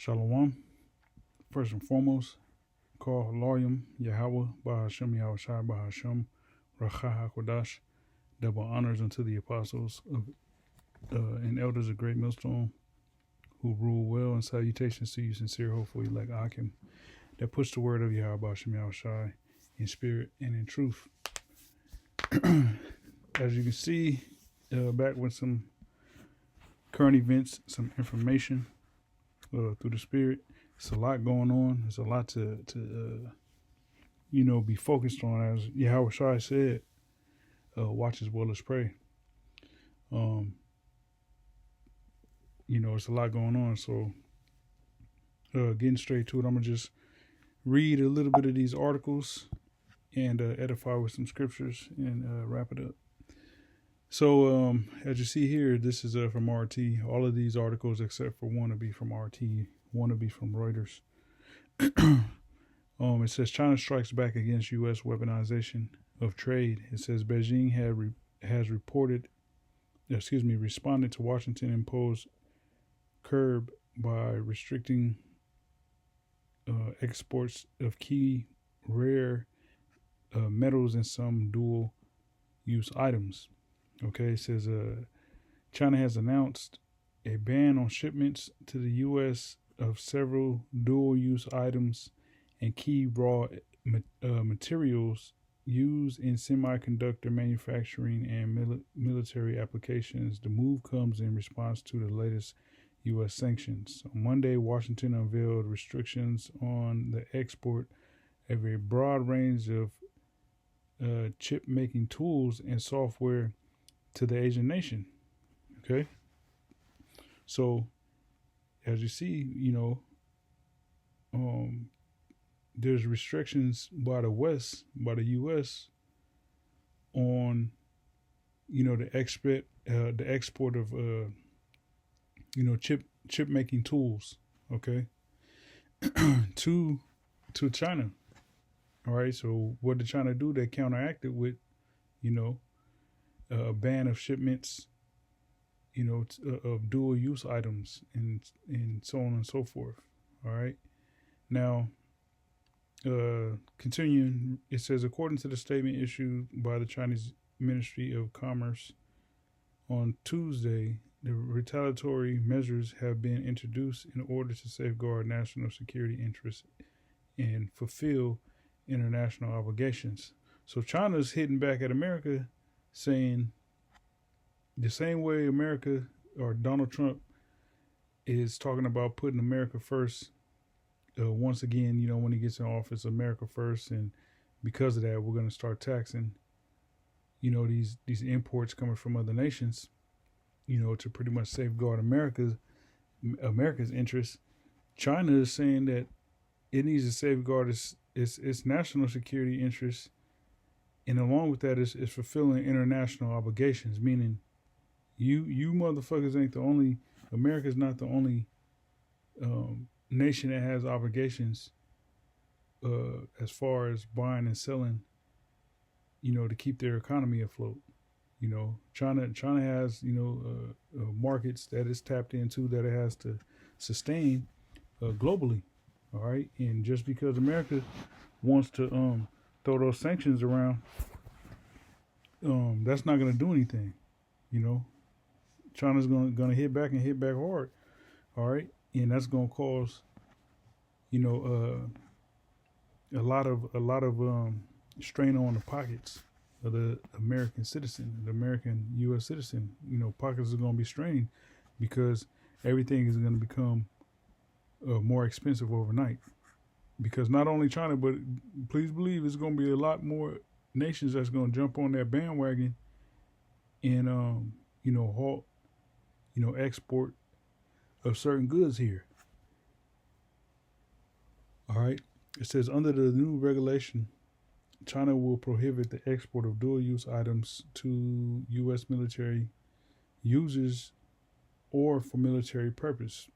Shalom. First and foremost, call Loyum Yahweh Bahashem Yahushai Bahashem Racha HaKodash. Double honors unto the apostles and elders of Great Millstone who rule well, and salutations to you, sincere, hopefully, like Akim, that puts the word of Yahweh Bahashem Yahushai in spirit and in truth. As you can see, back with some current events, some information through the spirit. It's a lot going on. There's a lot to be focused on. As Yahweh Shai said, watch as well as pray. It's a lot going on. So, getting straight to it, I'm going to just read a little bit of these articles and edify with some scriptures and wrap it up. So, as you see here, this is from RT. All of these articles, except for one, will be from RT. One will be from Reuters. It says China strikes back against U.S. weaponization of trade. It says Beijing has responded to Washington imposed curb by restricting exports of key rare metals and some dual-use items. Okay, it says China has announced a ban on shipments to the U.S. of several dual-use items and key raw materials used in semiconductor manufacturing and military applications. The move comes in response to the latest U.S. sanctions. On Monday, Washington unveiled restrictions on the export of a broad range of chip-making tools and software to the Asian nation. Okay? So, as you see, there's restrictions by the West, by the U.S. on, the export of, chip making tools, okay, to China. All right. So what did China do? They counteracted with, a ban of shipments, of dual use items and so on and so forth. All right. Now, continuing, it says, according to the statement issued by the Chinese Ministry of Commerce on Tuesday, the retaliatory measures have been introduced in order to safeguard national security interests and fulfill international obligations. So China's hitting back at America, saying the same way America or Donald Trump is talking about putting America first. Once again, when he gets in office, America first, and because of that, we're going to start taxing, these imports coming from other nations, to pretty much safeguard America's interests. China is saying that it needs to safeguard its national security interests, and along with that, is fulfilling international obligations. Meaning, you motherfuckers ain't the only. America's not the only nation that has obligations as far as buying and selling, to keep their economy afloat. China has, markets that it's tapped into that it has to sustain globally. All right. And just because America wants to throw those sanctions around, that's not going to do anything. China's going to hit back and hit back hard. All right. And that's going to cause, a lot of strain on the pockets of the American citizen, the American U.S. citizen. Pockets are going to be strained because everything is going to become more expensive overnight. Because not only China, but please believe it's going to be a lot more nations that's going to jump on that bandwagon and halt, export of certain goods here. All right. It says under the new regulation, China will prohibit the export of dual-use items to U.S. military users or for military purpose.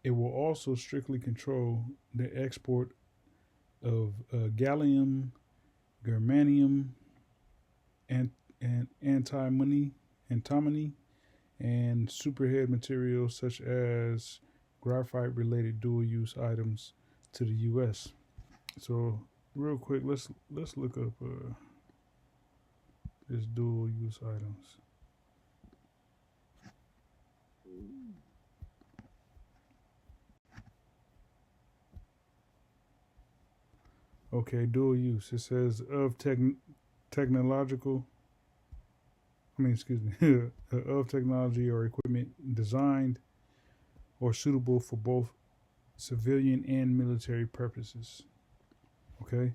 It will also strictly control the export of gallium, germanium, and antimony, and superhead materials such as graphite-related dual-use items to the U.S. So, real quick, let's look up this dual-use items. Okay, dual use. It says of technological. Excuse me, of technology or equipment designed or suitable for both civilian and military purposes. Okay,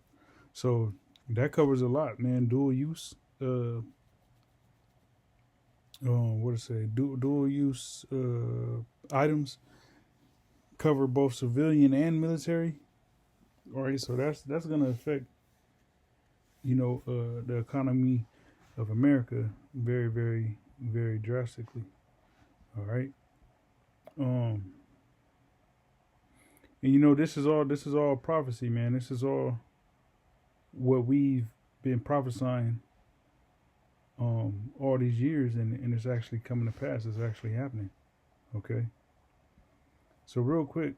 so that covers a lot, man. Dual use. What to say? Dual use items cover both civilian and military. All right, so that's gonna affect the economy of America very, very, very drastically. All right. And this is all prophecy, man. This is what we've been prophesying all these years, and it's actually coming to pass. It's actually happening. Okay. So real quick,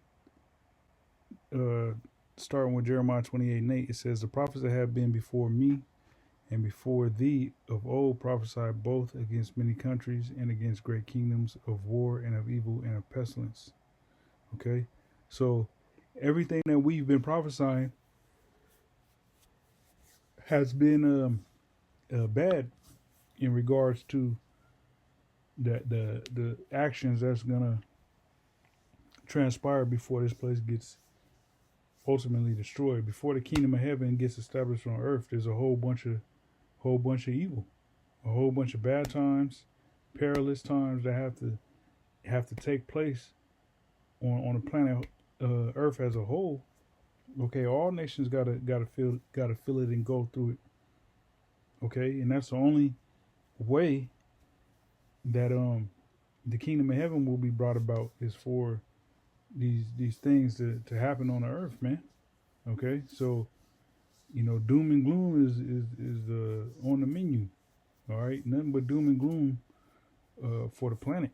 starting with Jeremiah 28:8, it says, "The prophets that have been before me and before thee of old prophesied both against many countries and against great kingdoms of war and of evil and of pestilence." Okay, so everything that we've been prophesying has been bad in regards to the actions that's gonna transpire before this place gets ultimately destroyed. Before the kingdom of heaven gets established on earth, there's a whole bunch of evil, a whole bunch of bad times, perilous times that have to take place on the planet Earth as a whole. Okay, all nations gotta feel it and go through it. Okay, and that's the only way that the kingdom of heaven will be brought about is for these things to happen on the earth, man. Okay, so doom and gloom is on the menu. All right, nothing but doom and gloom for the planet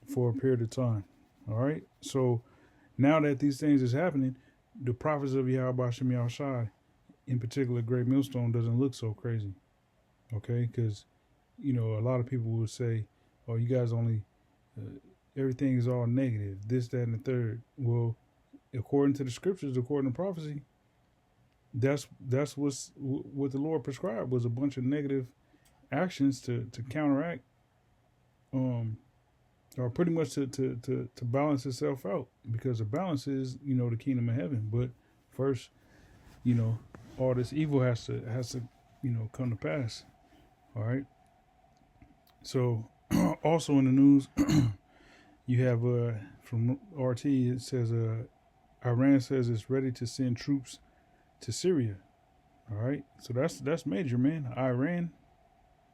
for a period of time. All right, so now that these things is happening, the prophets of Yahweh Shem Yahushai, in particular, Great Millstone, doesn't look so crazy. Okay, because a lot of people would say, "Oh, you guys only everything is all negative, this, that, and the third." Well, according to the scriptures, according to prophecy, that's what the Lord prescribed was a bunch of negative actions to counteract, or pretty much to balance itself out, because the balance is the kingdom of heaven. But first, all this evil has to come to pass. All right. So also in the news, you have from RT, it says Iran says it's ready to send troops to Syria. All right, so that's major, man. Iran,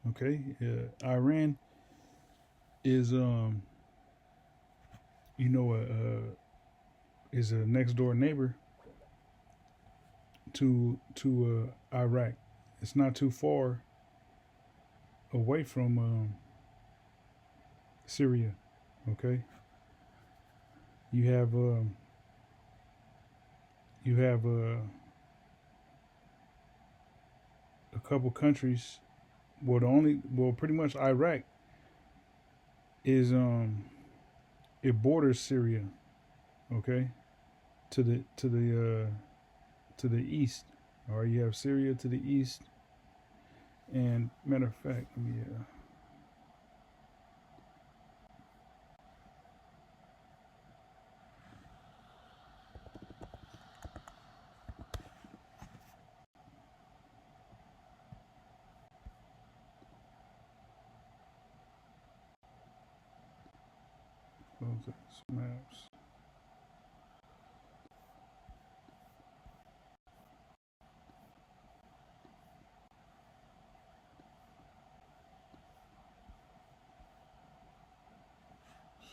okay, Iran is is a next door neighbor to Iraq. It's not too far away from Syria. Okay, you have a couple countries. Well, pretty much Iraq is it borders Syria. Okay, to the east. All right, you have Syria to the east, and matter of fact, let me close this maps.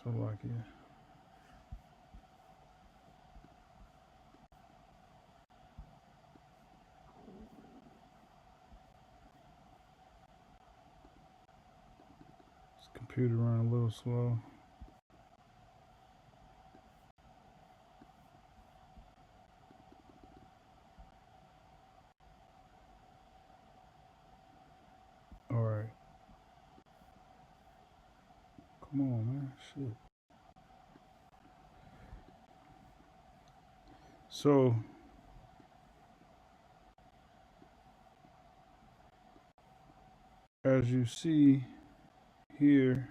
Slovakia. This computer running a little slow. Come on, man. Shit. So, as you see here,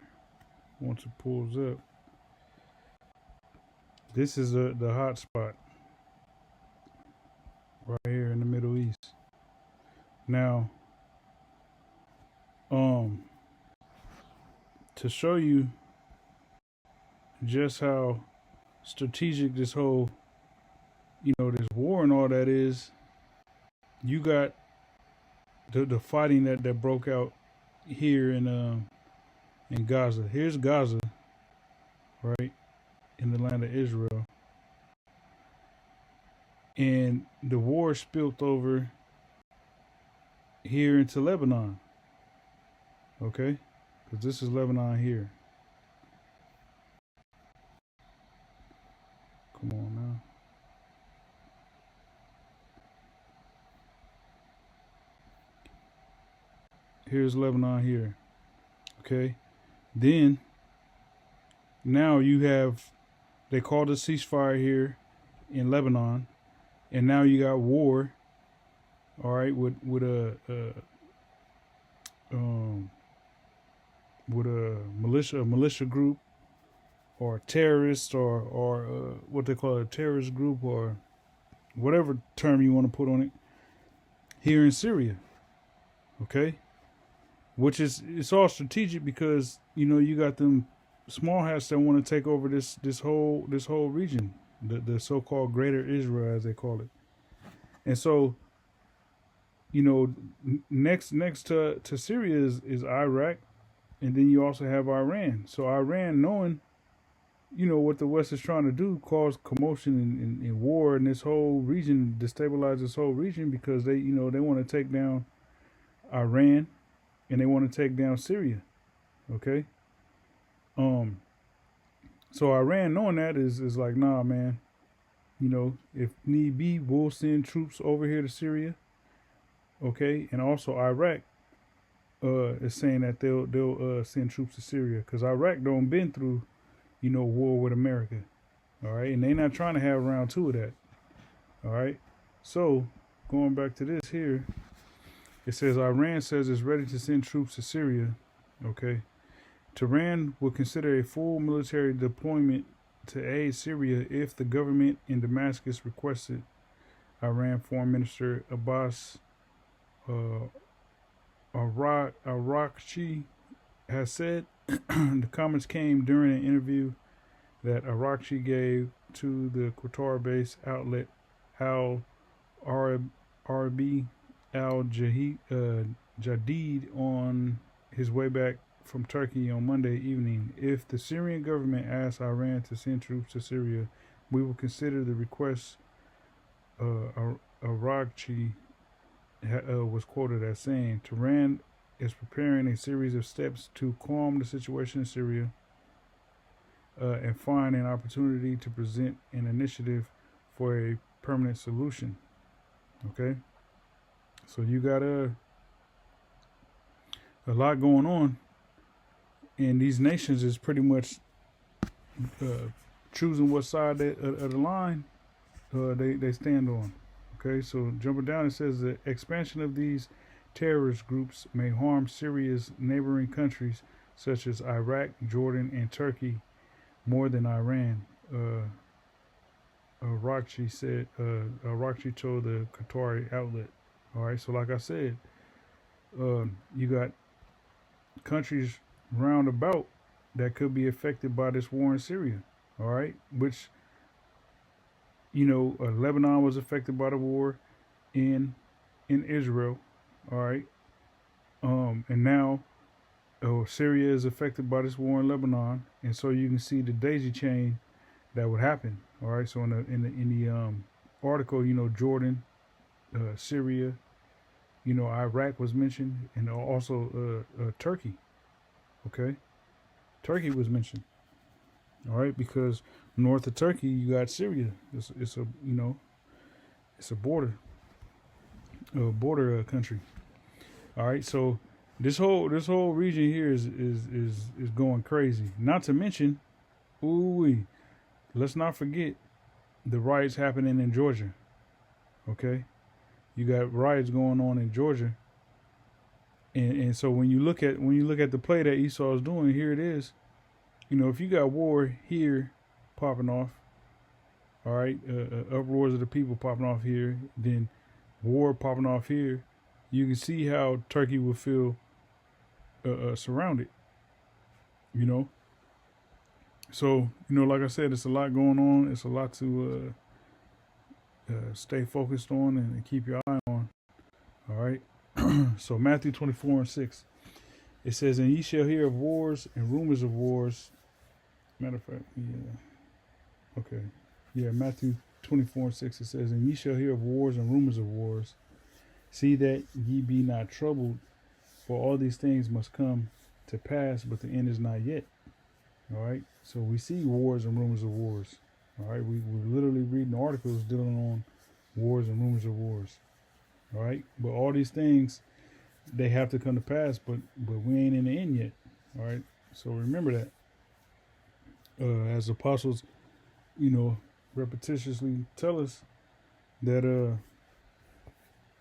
once it pulls up, this is the hot spot right here in the Middle East. Now, to show you just how strategic this whole, this war and all that is, you got the fighting that broke out here in Gaza. Here's Gaza, right, in the land of Israel, and the war spilled over here into Lebanon. Okay, because this is Lebanon here. Come on now. Here's Lebanon here. Okay. Then now you have, they called a ceasefire here in Lebanon, and now you got war. All right, with a militia group, or terrorist, or what they call a terrorist group, or whatever term you want to put on it, here in Syria. Okay, which it's all strategic because you got them small hats that want to take over this whole region, the so-called Greater Israel, as they call it. And so, next to Syria is Iraq, and then you also have Iran. So Iran, knowing what the West is trying to do, cause commotion and war in this whole region, destabilize this whole region, because they want to take down Iran, and they want to take down Syria. Okay. So Iran, knowing that, is like, nah, man. If need be, we'll send troops over here to Syria. Okay, and also Iraq is saying that they'll send troops to Syria, because Iraq don't been through war with America. All right, and they're not trying to have round two of that. All right, so going back to this here, it says Iran says it's ready to send troops to Syria. Okay, Tehran will consider a full military deployment to aid Syria if the government in Damascus requested. Iran Foreign Minister Abbas Araghchi has said. The comments came during an interview that Araghchi gave to the Qatar-based outlet Al Arabi Al Jadid on his way back from Turkey on Monday evening. If the Syrian government asks Iran to send troops to Syria, we will consider the request. Araghchi was quoted as saying, Tehran is preparing a series of steps to calm the situation in Syria and find an opportunity to present an initiative for a permanent solution. Okay, so you got a lot going on, and these nations is pretty much choosing what side of the line they stand on. Okay, so jumping down, it says the expansion of these terrorist groups may harm Syria's neighboring countries such as Iraq, Jordan, and Turkey more than Iran. Araghchi said. Araghchi told the Qatari outlet. All right, so like I said, you got countries round about that could be affected by this war in Syria. All right, which Lebanon was affected by the war in Israel. All right, and now Syria is affected by this war in Lebanon, and so you can see the daisy chain that would happen. All right, so in the article, Jordan, Syria, Iraq was mentioned, and also Turkey. Okay, Turkey was mentioned. All right, because north of Turkey you got Syria. It's a border country. All right, so This whole region here is going crazy. Not to mention, ooh, let's not forget the riots happening in Georgia. Okay, you got riots going on in Georgia, and so when you look at the play that Esau is doing, here it is. You know, if you got war here popping off, all right, uproars of the people popping off here, then war popping off here, you can see how Turkey would feel surrounded. You know, so like I said, it's a lot going on. It's a lot to stay focused on and keep your eye on. All right. So Matthew 24:6, it says, "And ye shall hear of wars and rumors of wars." Matter of fact, yeah. Okay. Yeah, Matthew 24:6, it says, "And ye shall hear of wars and rumors of wars. See that ye be not troubled, for all these things must come to pass, but the end is not yet." All right. So we see wars and rumors of wars. All right. We're literally reading articles dealing on wars and rumors of wars. All right. But all these things, they have to come to pass, but we ain't in the end yet. All right. So remember that. As apostles, repetitiously tell us that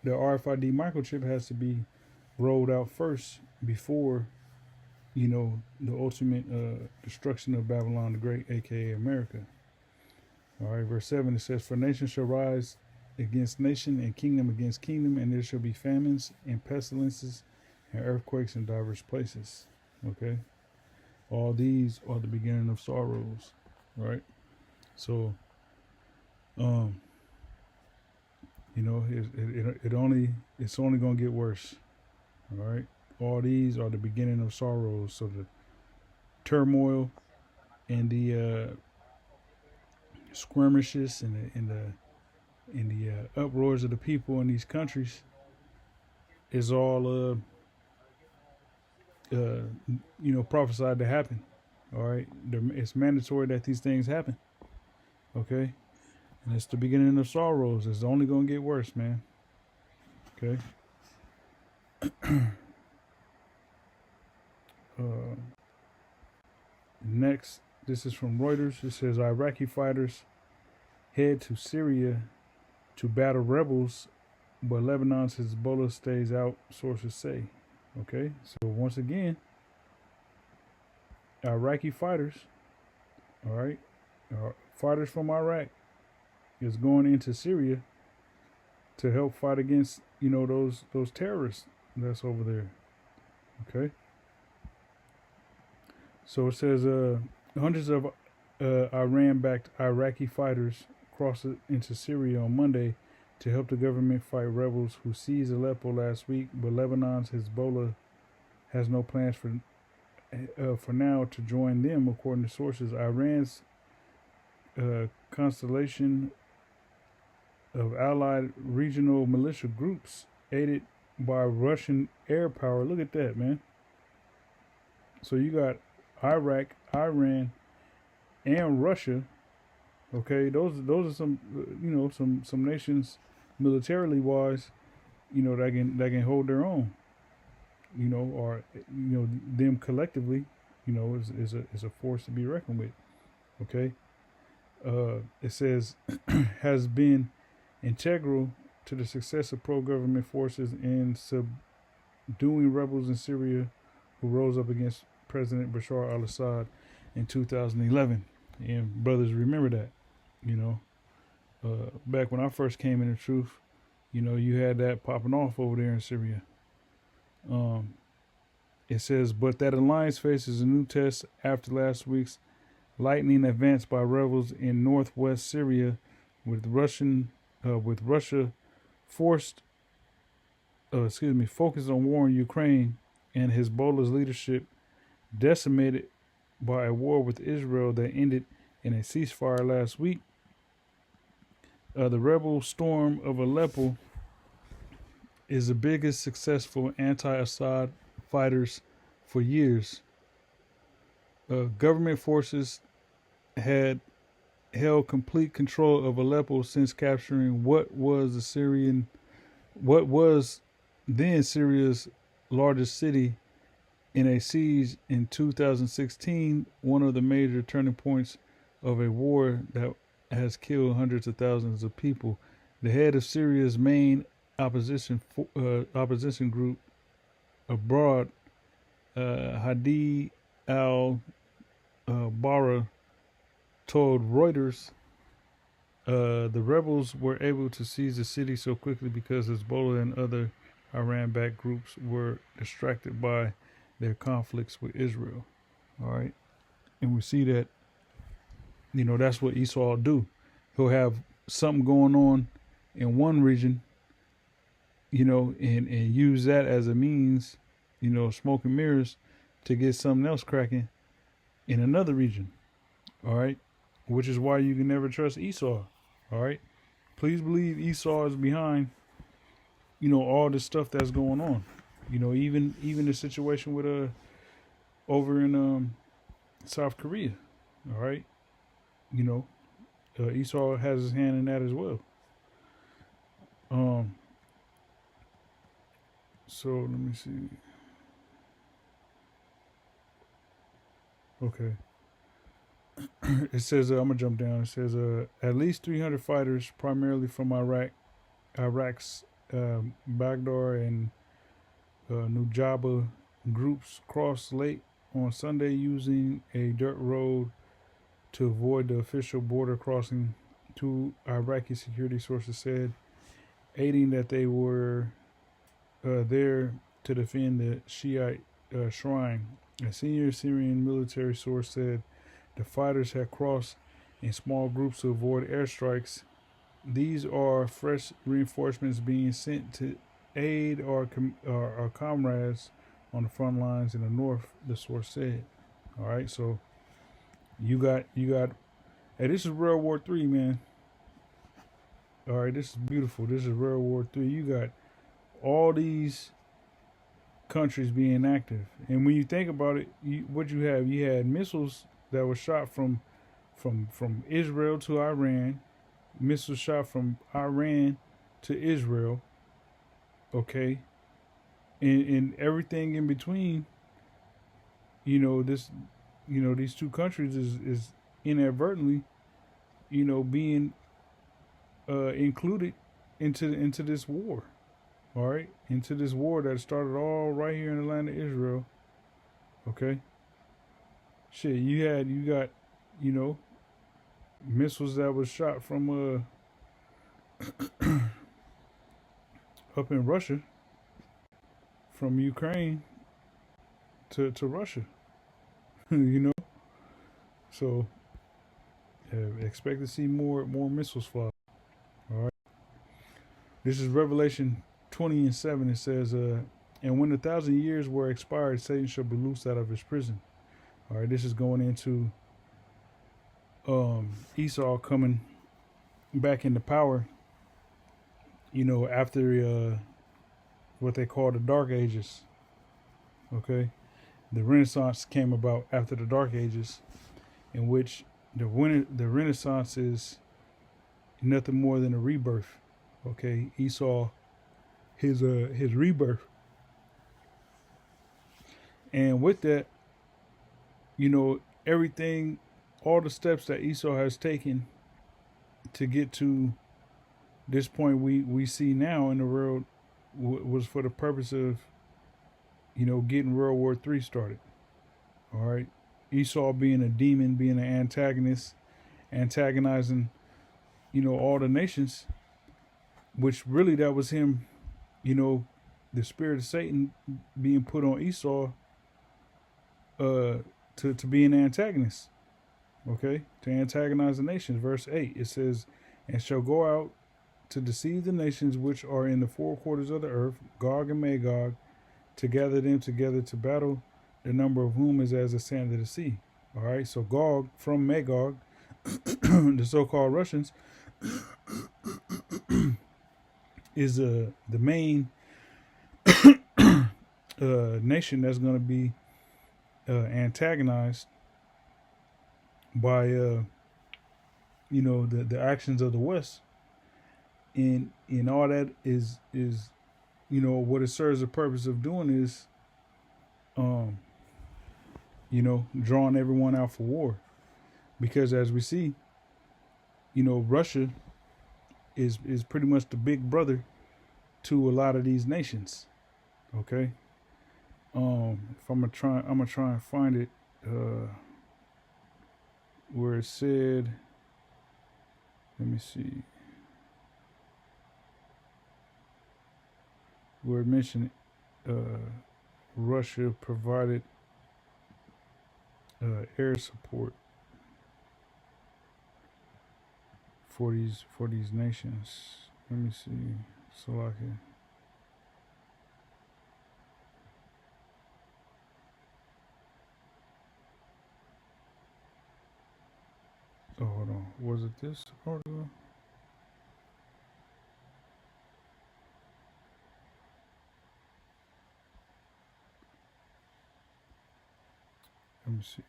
the RFID microchip has to be rolled out first before, the ultimate destruction of Babylon the Great, aka America. All right, verse 7, it says, "For nation shall rise against nation, and kingdom against kingdom, and there shall be famines and pestilences and earthquakes in diverse places." Okay, all these are the beginning of sorrows. Right, so it's only gonna get worse. All right, all these are the beginning of sorrows. So the turmoil and the skirmishes and the uproars of the people in these countries is all prophesied to happen. All right, it's mandatory that these things happen. Okay, and it's the beginning of sorrows. It's only gonna get worse, man. Okay. Next, this is from Reuters. It says Iraqi fighters head to Syria to battle rebels, but Lebanon's Hezbollah stays out, sources say. Okay, so once again, Iraqi fighters, all right, fighters from Iraq is going into Syria to help fight against, those terrorists that's over there. Okay. So it says hundreds of Iran-backed Iraqi fighters crossed into Syria on Monday to help the government fight rebels who seized Aleppo last week, but Lebanon's Hezbollah has no plans for now to join them, according to sources. Iran's constellation of allied regional militia groups aided by Russian air power. Look at that, man. So you got Iraq, Iran, and Russia. Okay, those are some some nations militarily wise, that can hold their own. Or them collectively, is a force to be reckoned with. Okay. It says has been integral to the success of pro-government forces in subduing rebels in Syria who rose up against President Bashar al-Assad in 2011. And brothers, remember that, back when I first came into truth, you had that popping off over there in Syria. It says, but that alliance faces a new test after last week's lightning advance by rebels in northwest Syria, with Russia focused on war in Ukraine, and Hezbollah's leadership decimated by a war with Israel that ended in a ceasefire last week. The rebel storm of Aleppo is the biggest successful anti-Assad fighters for years. Government forces had held complete control of Aleppo since capturing what was then Syria's largest city in a siege in 2016, one of the major turning points of a war that has killed hundreds of thousands of people. The head of Syria's main opposition group abroad, Hadi al Bara, told Reuters the rebels were able to seize the city so quickly because Hezbollah and other Iran-backed groups were distracted by their conflicts with Israel. All right, and we see that, you know, that's what Esau will do. He'll have something going on in one region, you know, and use that as a means, you know, smoke and mirrors, to get something else cracking in another region. All right, which is why you can never trust Esau. All right, please believe Esau is behind, you know, all this stuff that's going on. You know, even the situation with over in South Korea. All right, you know, Esau has his hand in that as well. So let me see. Okay. It says, I'm gonna jump down. It says, at least 300 fighters, primarily from Iraq's Baghdad and Nujaba groups, crossed late on Sunday using a dirt road to avoid the official border crossing. Two Iraqi security sources said, aiding that they were there to defend the Shiite shrine. A senior Syrian military source said the fighters had crossed in small groups to avoid airstrikes. These are fresh reinforcements being sent to aid our comrades on the front lines in the north, the source said. All right, so you got, hey, this is World War III, man. All right, this is beautiful. This is World War III. You got all these countries being active, and when you think about it, what you had missiles that were shot from Israel to Iran, missiles shot from Iran to Israel, okay, and everything in between. You know, this, you know, these two countries is inadvertently, you know, being included into this war. All right, into this war that started all right here in the land of Israel. Okay, shit, you got, you know, missiles that was shot from up in Russia, from Ukraine to Russia. You know, so expect to see more missiles fly. All right, this is Revelation 20:7. It says, and when 1,000 years were expired, Satan shall be loosed out of his prison. All right, this is going into Esau coming back into power, you know, after what they call the Dark Ages. Okay, the Renaissance came about after the Dark Ages, in which the Renaissance is nothing more than a rebirth. Okay, Esau, his rebirth, and with that, you know, everything, all the steps that Esau has taken to get to this point we see now in the world was for the purpose of, you know, getting World War III started. All right, Esau being a demon, being an antagonist, antagonizing, you know, all the nations, which really that was him, you know, the spirit of Satan being put on Esau to be an antagonist. Okay, to antagonize the nations. Verse 8, it says, and shall go out to deceive the nations which are in the four quarters of the earth, Gog and Magog, to gather them together to battle, the number of whom is as the sand of the sea. All right, so Gog from Magog, the so-called Russians, is the main nation that's going to be antagonized by you know, the actions of the West, and all that is what it serves the purpose of doing is, um, drawing everyone out for war. Because as we see, Russia is pretty much the big brother to a lot of these nations. Okay. If I'm gonna try and find it, where it said, let me see, where it mentioned, Russia provided air support for these nations. Let me see, Slovakia. Oh, hold on. Was it this article? Let me see.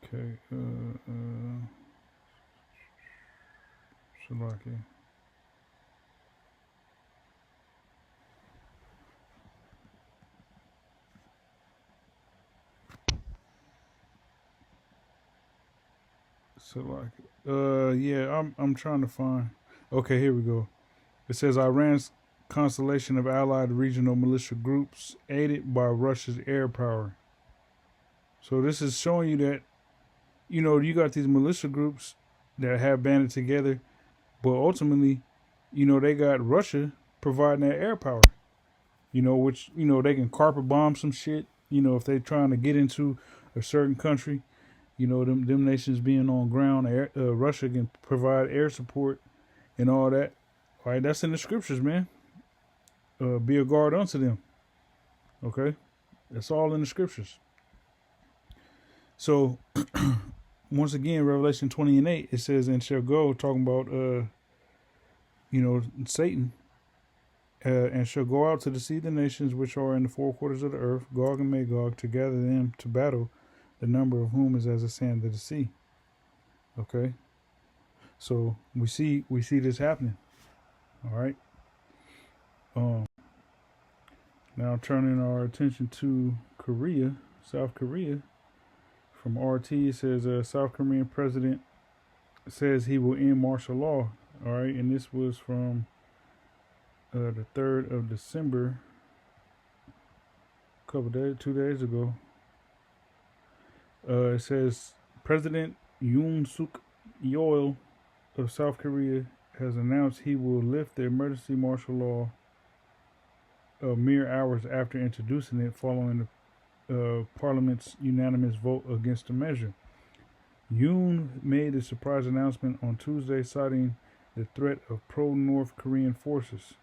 Okay. Slovakia. Yeah, I'm trying to find. Okay, here we go. It says Iran's constellation of allied regional militia groups aided by Russia's air power. So this is showing you that you got these militia groups that have banded together, but ultimately, they got Russia providing that air power. Which they can carpet bomb some shit. If they're trying to get into a certain country, them nations being on ground, Russia can provide air support and all that. All right, that's in the scriptures, man. Be a guard unto them. Okay, that's all in the scriptures. So, once again, Revelation 20:8, it says, "And shall go," talking about Satan, and shall go out to deceive the nations which are in the four quarters of the earth, Gog and Magog, to gather them to battle, the number of whom is as the sand of the sea. Okay, so we see this happening. All right. Now turning our attention to Korea, South Korea. From RT, it says South Korean president says he will end martial law. All right, and this was from the 3rd of December, a couple days, 2 days ago. It says President Yoon Suk Yeol of South Korea has announced he will lift the emergency martial law mere hours after introducing it following the Parliament's unanimous vote against the measure. Yoon made a surprise announcement on Tuesday citing the threat of pro-North Korean forces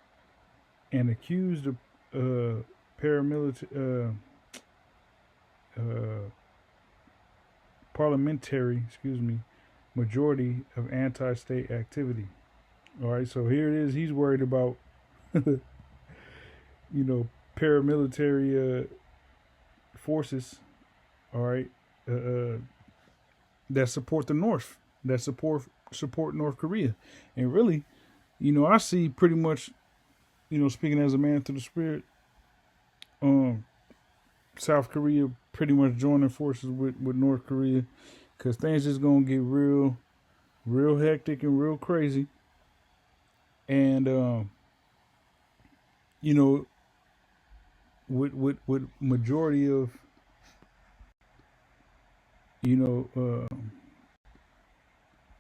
and accused the parliamentary majority of anti-state activity. All right, so here it is. He's worried about paramilitary forces, all right, that support the North, that support North Korea. And really, I see pretty much, speaking as a man through the Spirit, South Korea pretty much joining forces with North Korea, because things just gonna get real hectic and real crazy. And with majority of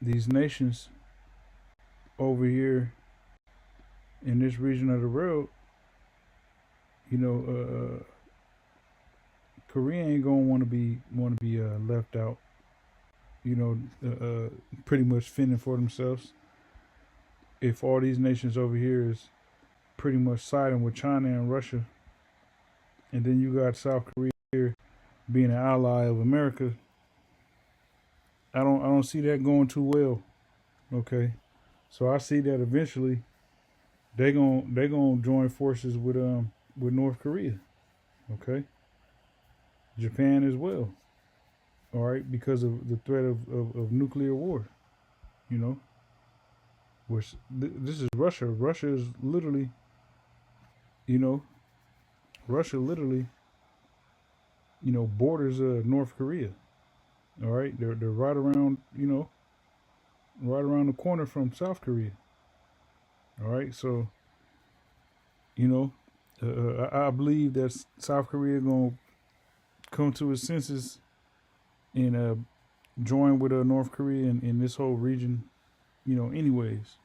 these nations over here in this region of the world, Korea ain't gonna want to be left out. Pretty much fending for themselves. If all these nations over here is pretty much siding with China and Russia, and then you got South Korea here being an ally of America, I don't see that going too well. Okay, so I see that eventually they gonna join forces with North Korea. Okay, Japan as well. all right, because of the threat of nuclear war, you know, which this is Russia. Russia is literally, you know, Russia literally, borders North Korea. All right, they're right around, right around the corner from South Korea. All right, so you know, I believe that South Korea gonna come to its senses and join with North Korea in this whole region. Anyways,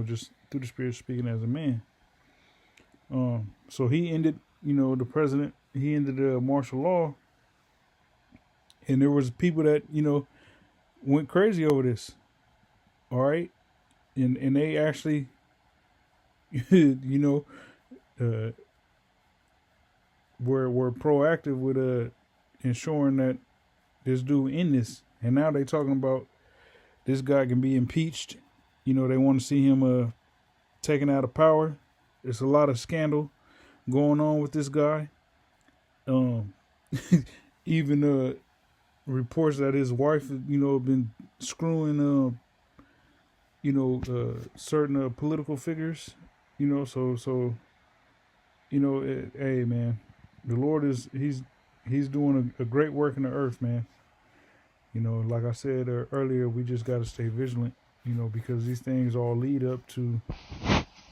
just through the spirit speaking as a man. So he ended, the president. He ended martial law, and there was people that went crazy over this. All right, and they actually, uh, were proactive with ensuring that this dude in this. And now they talking about this guy can be impeached. They want to see him taken out of power. There's a lot of scandal going on with this guy. Even reports that his wife, been screwing, certain political figures. So hey man, the Lord he's doing a great work in the earth, man. Like I said earlier, we just got to stay vigilant, because these things all lead up to,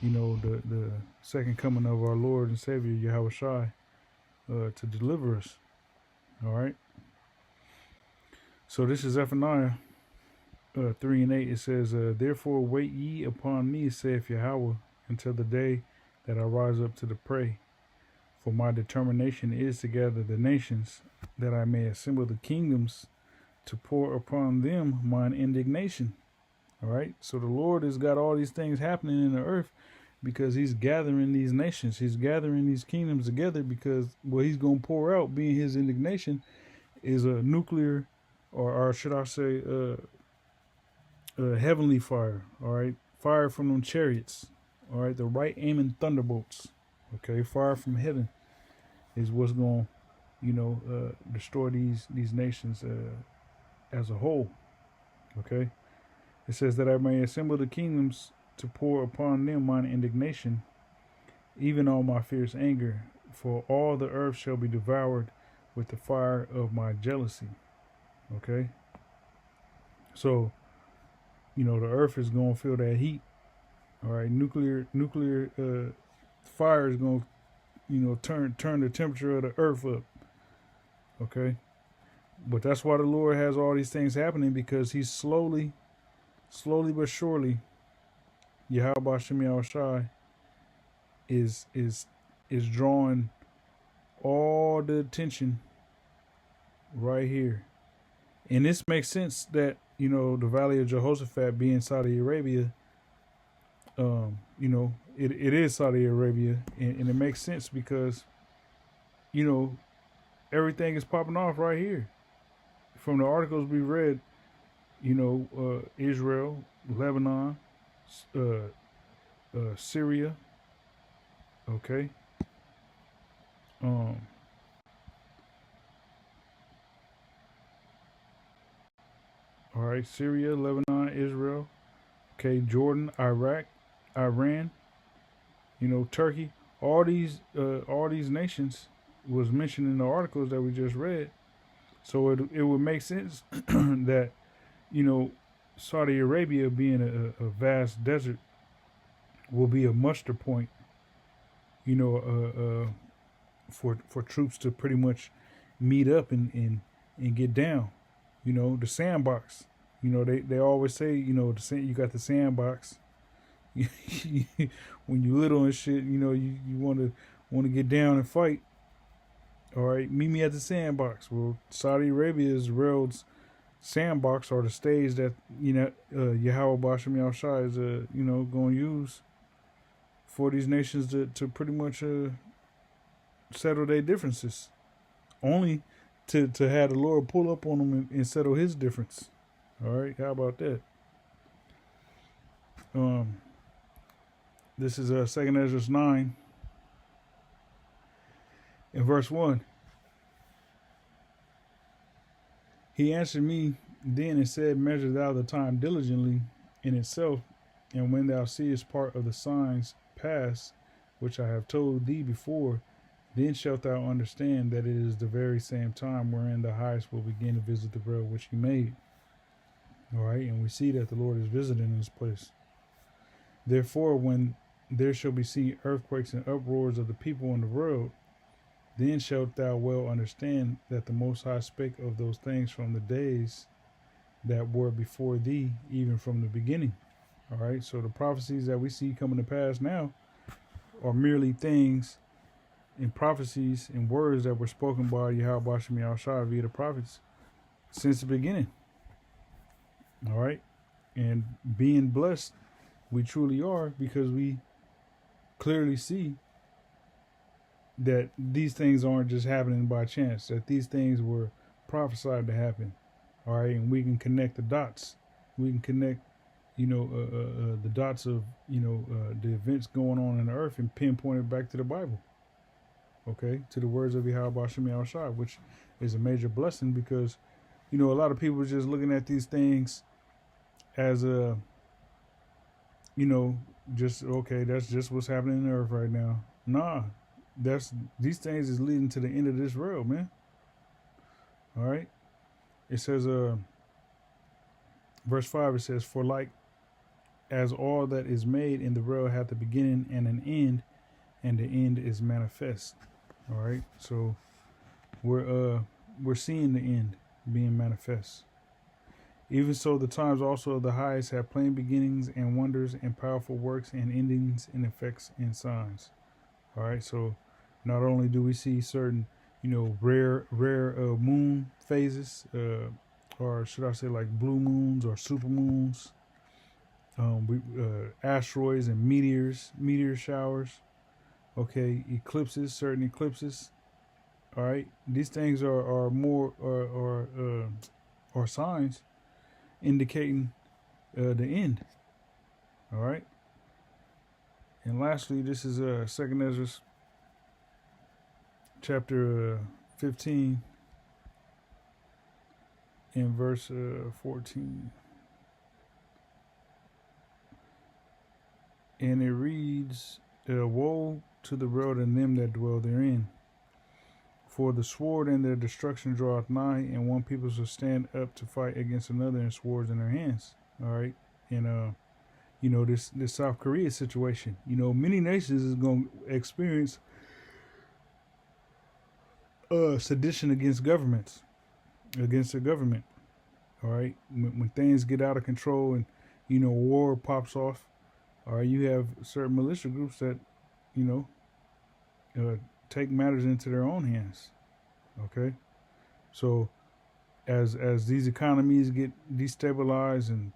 the second coming of our Lord and Savior, Yahweh Shai, to deliver us. All right. So this is Zephaniah 3 and 8. It says, therefore wait ye upon me, saith Yahweh, until the day that I rise up to the prey. For my determination is to gather the nations, that I may assemble the kingdoms, to pour upon them mine indignation. All right. So the Lord has got all these things happening in the earth because he's gathering these nations. He's gathering these kingdoms together because what he's going to pour out, being his indignation, is a nuclear, or should I say, heavenly fire. All right. Fire from them chariots. All right. The right aiming thunderbolts. Okay. Fire from heaven is what's going to, destroy these nations as a whole. Okay. It says that I may assemble the kingdoms to pour upon them mine indignation, even all my fierce anger, for all the earth shall be devoured with the fire of my jealousy. Okay. So, the earth is going to feel that heat. All right. Nuclear fire is going to, turn the temperature of the earth up. Okay. But that's why the Lord has all these things happening, because he's slowly but surely, Yahweh Shem Yahushai is drawing all the attention right here. And this makes sense that, the Valley of Jehoshaphat being Saudi Arabia, it is Saudi Arabia, and it makes sense because, everything is popping off right here. From the articles we read, Israel, Lebanon, Syria. Okay. All right, Syria, Lebanon, Israel. Okay, Jordan, Iraq, Iran. Turkey. All these nations was mentioned in the articles that we just read. So it would make sense that, Saudi Arabia being a vast desert will be a muster point, for troops to pretty much meet up and get down. The sandbox. They always say, you got the sandbox. When you little and shit, you want to get down and fight. All right, meet me at the sandbox. Well, Saudi Arabia is the world's sandbox, or the stage that Yahweh Bashem Yahushai is going to use for these nations to pretty much settle their differences, only to have the Lord pull up on them and settle his difference. All right, how about that? This is 2nd Ezra 9 in verse 1. He answered me then and said, measure thou the time diligently in itself, and when thou seest part of the signs pass, which I have told thee before, then shalt thou understand that it is the very same time wherein the highest will begin to visit the world which he made. All right, and we see that the Lord is visiting this place. Therefore, when there shall be seen earthquakes and uproars of the people in the world, then shalt thou well understand that the Most High spake of those things from the days that were before thee, even from the beginning. All right, so the prophecies that we see coming to pass now are merely things and prophecies and words that were spoken by Yahweh Hashem Yahushua via the prophets since the beginning. All right, and being blessed, we truly are, because we clearly see that these things aren't just happening by chance, that these things were prophesied to happen. All right, and we can connect the dots. We can connect, the dots of, the events going on in the earth and pinpoint it back to the Bible. Okay, to the words of Yahweh Hashem Yahushua, which is a major blessing, because, a lot of people are just looking at these things as just, okay, that's just what's happening in the earth right now. Nah, these things is leading to the end of this world, man. All right. It says, verse 5, it says, for like as all that is made in the world hath a beginning and an end, and the end is manifest. All right. So we're seeing the end being manifest. Even so, the times also of the highest have plain beginnings and wonders and powerful works and endings and effects and signs. All right. So not only do we see certain, rare moon phases, or should I say like blue moons or super moons, asteroids and meteor showers. Okay. Eclipses, certain eclipses. All right. These things are more or signs indicating the end. All right. And lastly, this is 2nd Ezra chapter 15 in verse 14. And it reads, woe to the world and them that dwell therein. For the sword and their destruction draweth nigh, and one people shall stand up to fight against another, and swords in their hands. All right. And, this South Korea situation, many nations is going to experience sedition against governments, against the government. All right. When things get out of control and, war pops off, all right, you have certain militia groups that, take matters into their own hands. Okay. So as these economies get destabilized and,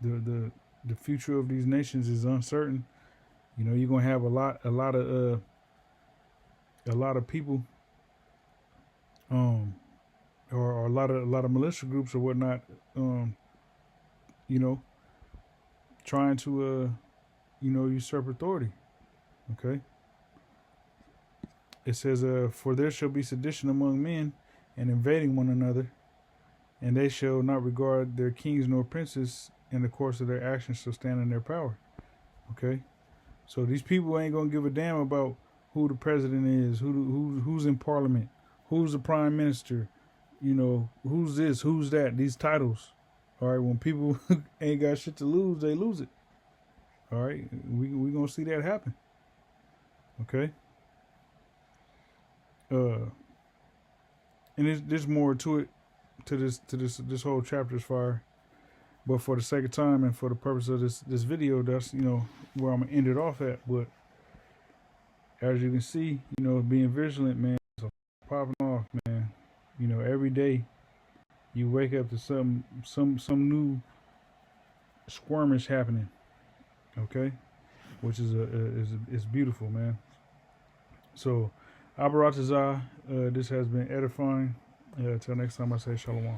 the future of these nations is uncertain, you're going to have a lot of people, or a lot of militia groups or whatnot, trying to, usurp authority. Okay. It says, for there shall be sedition among men, and invading one another, and they shall not regard their kings nor princes, in the course of their actions shall stand in their power. Okay. So these people ain't going to give a damn about who the president is, who's in parliament, who's the prime minister, who's this, who's that, these titles. All right. When people ain't got shit to lose, they lose it. All right. We going to see that happen. Okay. And there's more to it, to this whole chapter as far, but for the sake of time and for the purpose of this video, that's, where I'm gonna end it off at. But as you can see, being vigilant, man, is popping off, man. Every day you wake up to some new skirmish happening. Okay, which is beautiful, man. So Abaratazah, this has been edifying. Till next time, I say shalom.